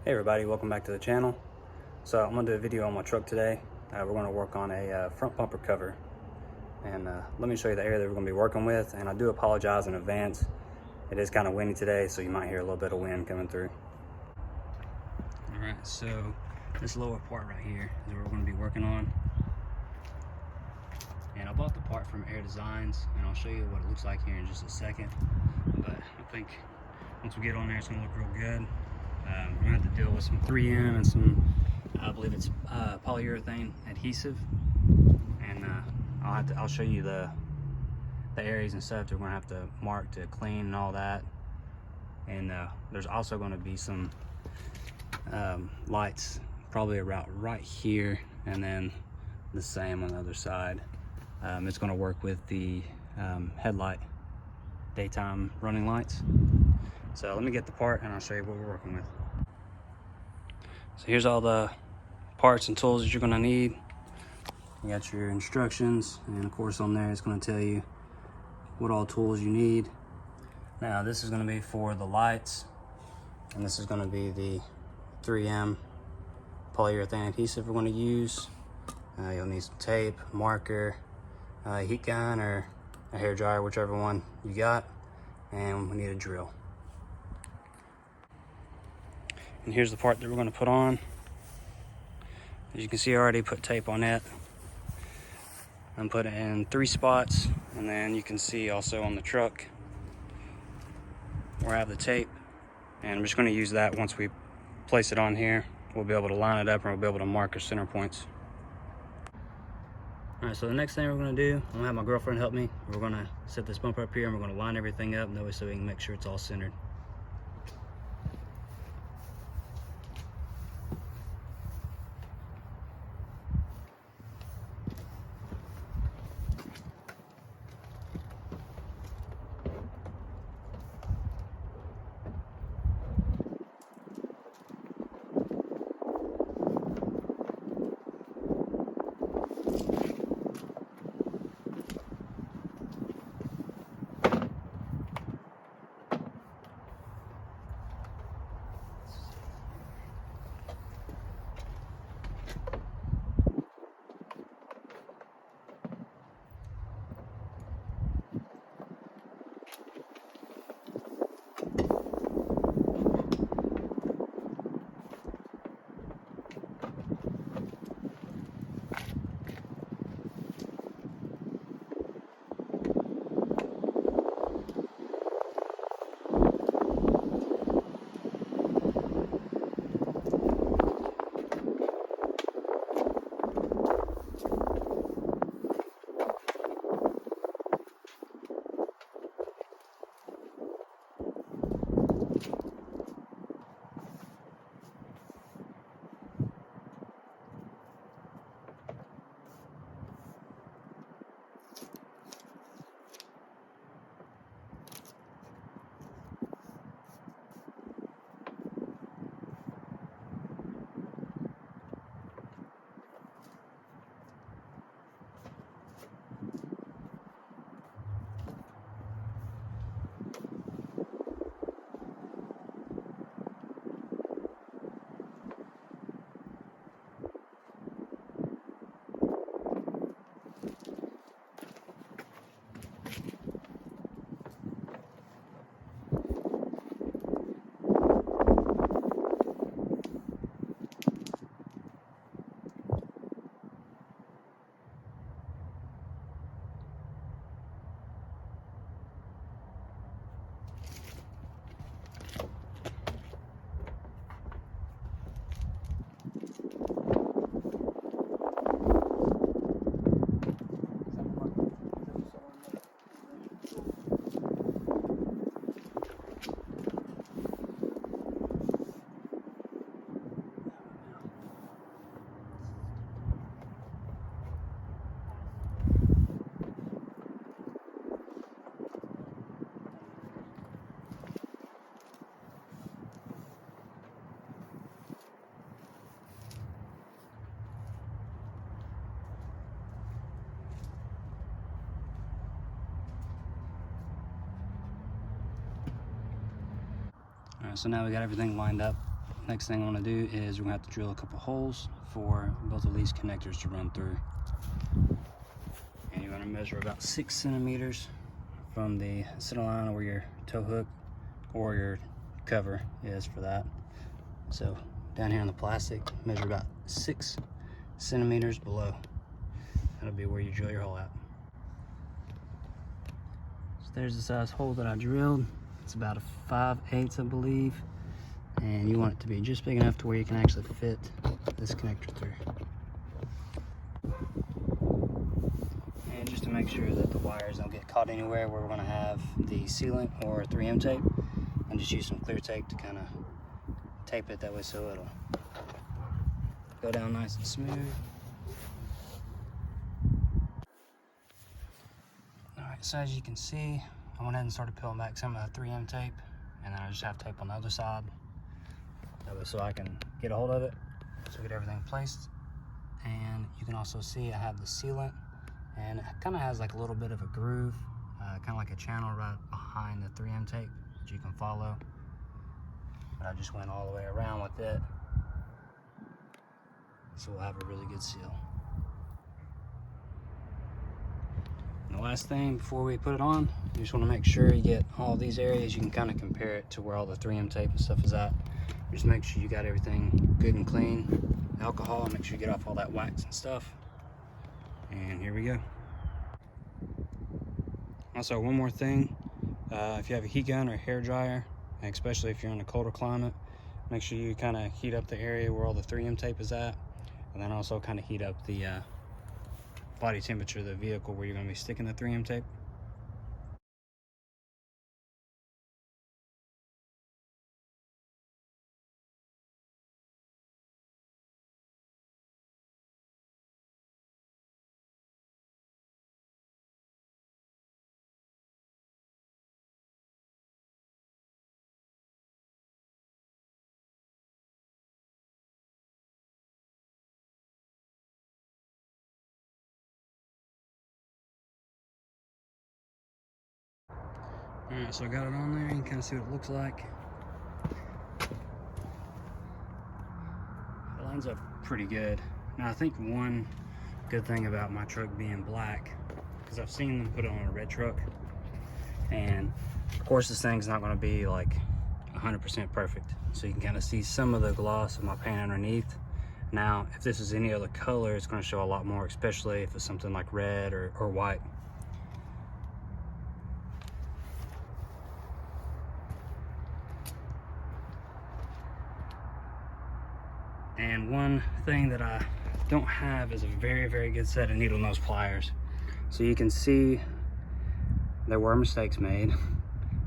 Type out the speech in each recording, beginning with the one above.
Hey everybody, welcome back to the channel. So I'm gonna do a video on my truck today. We're gonna work on a front bumper cover. And let me show you the area that we're gonna be working with. And I do apologize in advance. It is kind of windy today, so you might hear a little bit of wind coming through. All right, so this lower part right here is what we're gonna be working on. And I bought the part from Air Designs, and I'll show you what it looks like here in just a second. But I think once we get on there, it's gonna look real good. We're gonna have to deal with some 3M and some, I believe it's polyurethane adhesive, and I'll show you the areas and stuff that we're gonna have to mark to clean and all that. And there's also going to be some lights, probably about right here, and then the same on the other side. It's going to work with the headlight daytime running lights. So let me get the part and I'll show you what we're working with. So here's all the parts and tools that you're gonna need. You got your instructions, and of course on there it's gonna tell you what all tools you need. Now this is gonna be for the lights, and this is gonna be the 3M polyurethane adhesive we're gonna use. You'll need some tape, marker, heat gun, or a hair dryer, whichever one you got, and we need a drill. And here's the part that we're going to put on. As you can see, I already put tape on it. I'm putting it in 3 spots, and then you can see also on the truck where I have the tape. And I'm just going to use that once we place it on here. We'll be able to line it up, and we'll be able to mark our center points. All right, so the next thing we're going to do, I'm going to have my girlfriend help me. We're going to set this bumper up here, and we're going to line everything up, that way so we can make sure it's all centered. All right, so now we got everything lined up next thing I want to do is we're gonna have to drill a couple holes for both of these connectors to run through. And you're gonna measure about 6 centimeters from the center line where your tow hook or your cover is for that. So down here on the plastic, measure about 6 centimeters below. That'll be where you drill your hole at. So there's the size hole that I drilled. It's about a 5/8, I believe. And you want it to be just big enough to where you can actually fit this connector through. And just to make sure that the wires don't get caught anywhere where we're gonna have the sealant or 3M tape, and just use some clear tape to kind of tape it that way so it'll go down nice and smooth. All right, so as you can see, I went ahead and started peeling back some of the 3M tape, and then I just have tape on the other side. That way so I can get a hold of it, so get everything placed. And you can also see I have the sealant, and it kind of has like a little bit of a groove, kind of like a channel right behind the 3M tape that you can follow. But I just went all the way around with it, so we'll have a really good seal. And the last thing before we put it on, you just want to make sure you get all these areas. You can kind of compare it to where all the 3M tape and stuff is at. Just make sure you got everything good and clean. Alcohol, make sure you get off all that wax and stuff. And here we go. Also, one more thing, if you have a heat gun or a hair dryer, especially if you're in a colder climate, make sure you kind of heat up the area where all the 3M tape is at, and then also kind of heat up the body temperature of the vehicle where you're going to be sticking the 3M tape. Alright, so I got it on there. You can kind of see what it looks like. It lines up pretty good. Now, I think one good thing about my truck being black, because I've seen them put it on a red truck, and of course this thing's not going to be like 100% perfect. So you can kind of see some of the gloss of my paint underneath. Now, if this is any other color, it's going to show a lot more, especially if it's something like red or white. And one thing that I don't have is a very, very good set of needle nose pliers. So you can see there were mistakes made.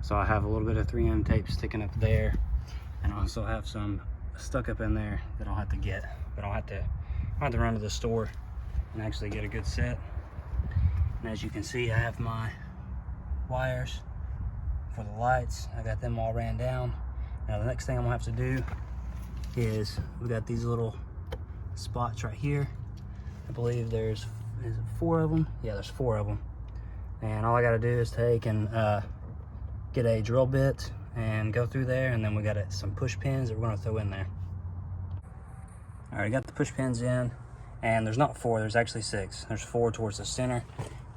So I have a little bit of 3M tape sticking up there, and I also have some stuck up in there that I'll have to get. But I'll have to run to the store and actually get a good set. And as you can see, I have my wires for the lights. I got them all ran down. Now the next thing I'm gonna have to do is we got these little spots right here. I believe there's, is it 4 of them? Yeah, there's 4 of them. And all I gotta do is take and get a drill bit and go through there, and then we got some push pins that we're gonna throw in there. All right, got the push pins in, and there's not 4, there's actually 6. There's 4 towards the center,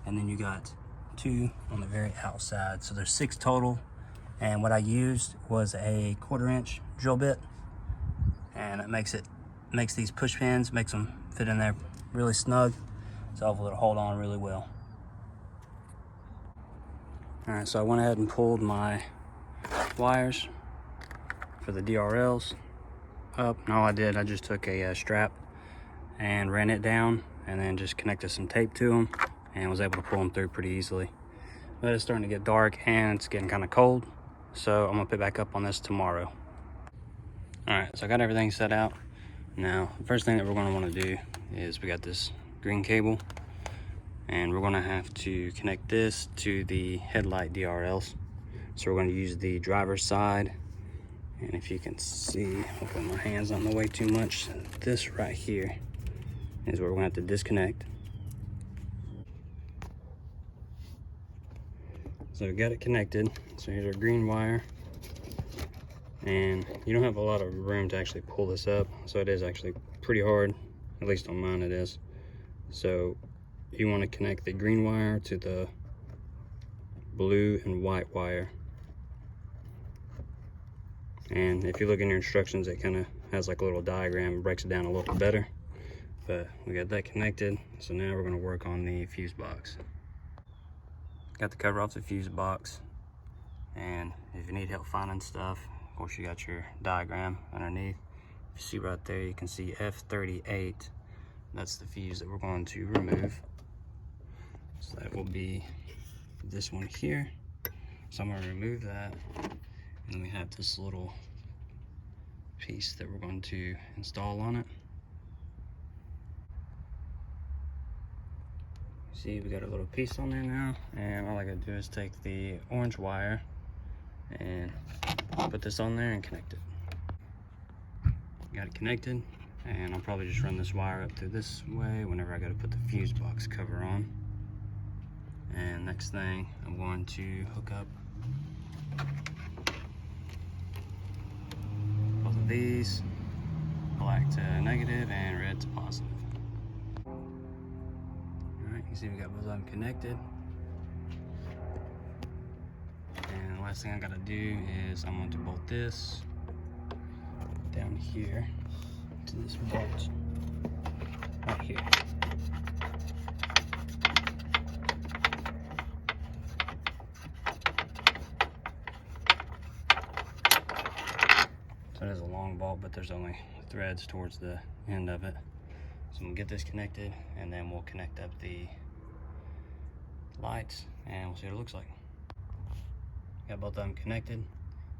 and then you got 2 on the very outside. So there's 6 total, and what I used was a 1/4 inch drill bit, and it makes these push pins, makes them fit in there really snug, so hopefully it'll hold on really well. All right, so I went ahead and pulled my wires for the DRLs up, and all I did, I just took a strap and ran it down, and then just connected some tape to them, and was able to pull them through pretty easily. But it's starting to get dark, and it's getting kind of cold, so I'm gonna pick back up on this tomorrow. All right, so I got everything set out. Now, the first thing that we're gonna wanna do is we got this green cable, and we're gonna have to connect this to the headlight DRLs. So we're gonna use the driver's side. And if you can see, hopefully my hand's not in the way too much, this right here is where we're gonna have to disconnect. So we got it connected. So here's our green wire. and you don't have a lot of room to actually pull this up, so it is actually pretty hard, at least on mine it is. So you want to connect the green wire to the blue and white wire, and if you look in your instructions, it kind of has like a little diagram, breaks it down a little better. But we got that connected, so now we're going to work on the fuse box. Got the cover off the fuse box, and if you need help finding stuff, of course you got your diagram underneath. If you see right there, you can see F38. That's the fuse that we're going to remove. So that will be this one here. So I'm going to remove that, and then we have this little piece that we're going to install on it. See, we got a little piece on there now, and all I gotta do is take the orange wire and put this on there and connect it. Got it connected, and I'll probably just run this wire up through this way whenever I gotta put the fuse box cover on. And next thing, I'm going to hook up both of these, black to negative and red to positive. You see we got both of them connected. And the last thing I gotta do is I'm going to bolt this down here to this bolt right here. So it is a long bolt, but there's only threads towards the end of it. So we'll get this connected, and then we'll connect up the lights, and we'll see what it looks like. Got both of them connected.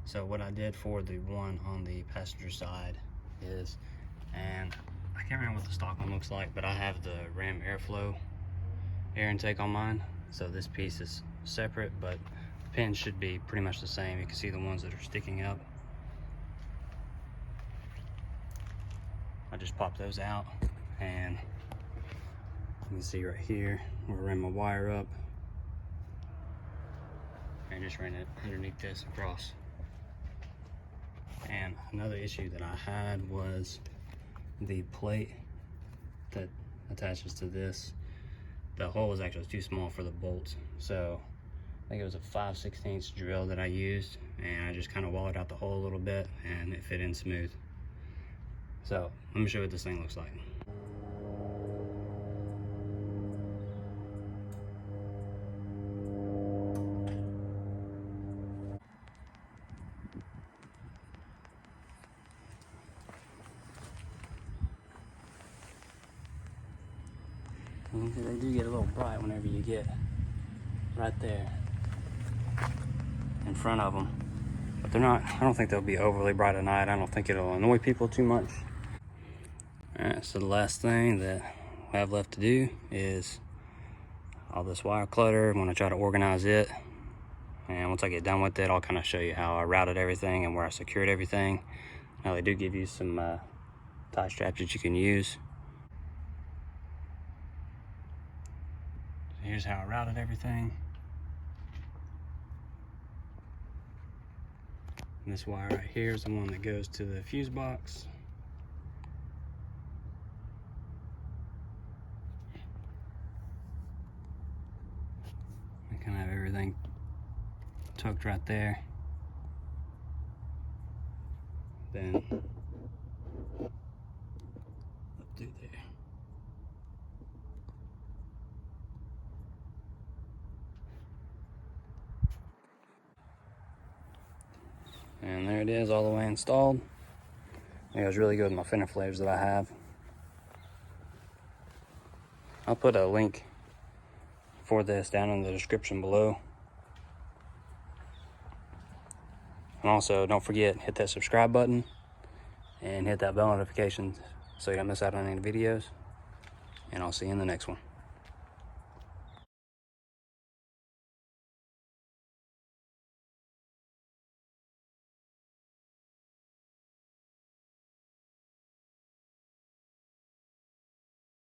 So what I did for the one on the passenger side is, and I can't remember what the stock one looks like, but I have the ram airflow air intake on mine. So this piece is separate, but the pins should be pretty much the same. You can see the ones that are sticking up. I just pop those out, and you can see right here where I ran my wire up and just ran it underneath this across. And another issue that I had was the plate that attaches to this. The hole was actually too small for the bolts, so I think it was a 5/16 drill that I used, and I just kind of walled out the hole a little bit, and it fit in smooth. So let me show you what this thing looks like. They do get a little bright whenever you get right there in front of them, but they're not, I don't think they'll be overly bright at night. I don't think it'll annoy people too much. Alright, so the last thing that we have left to do is all this wire clutter. I'm going to try to organize it, and once I get done with it, I'll kind of show you how I routed everything and where I secured everything. Now they do give you some tie straps that you can use. So here's how I routed everything. And this wire right here is the one that goes to the fuse box. I kind of have everything tucked right there. Then up through there. And there it is, all the way installed. It goes really good with my fender flares that I have. I'll put a link for this down in the description below. And also, don't forget, hit that subscribe button and hit that bell notification so you don't miss out on any videos. And I'll see you in the next one.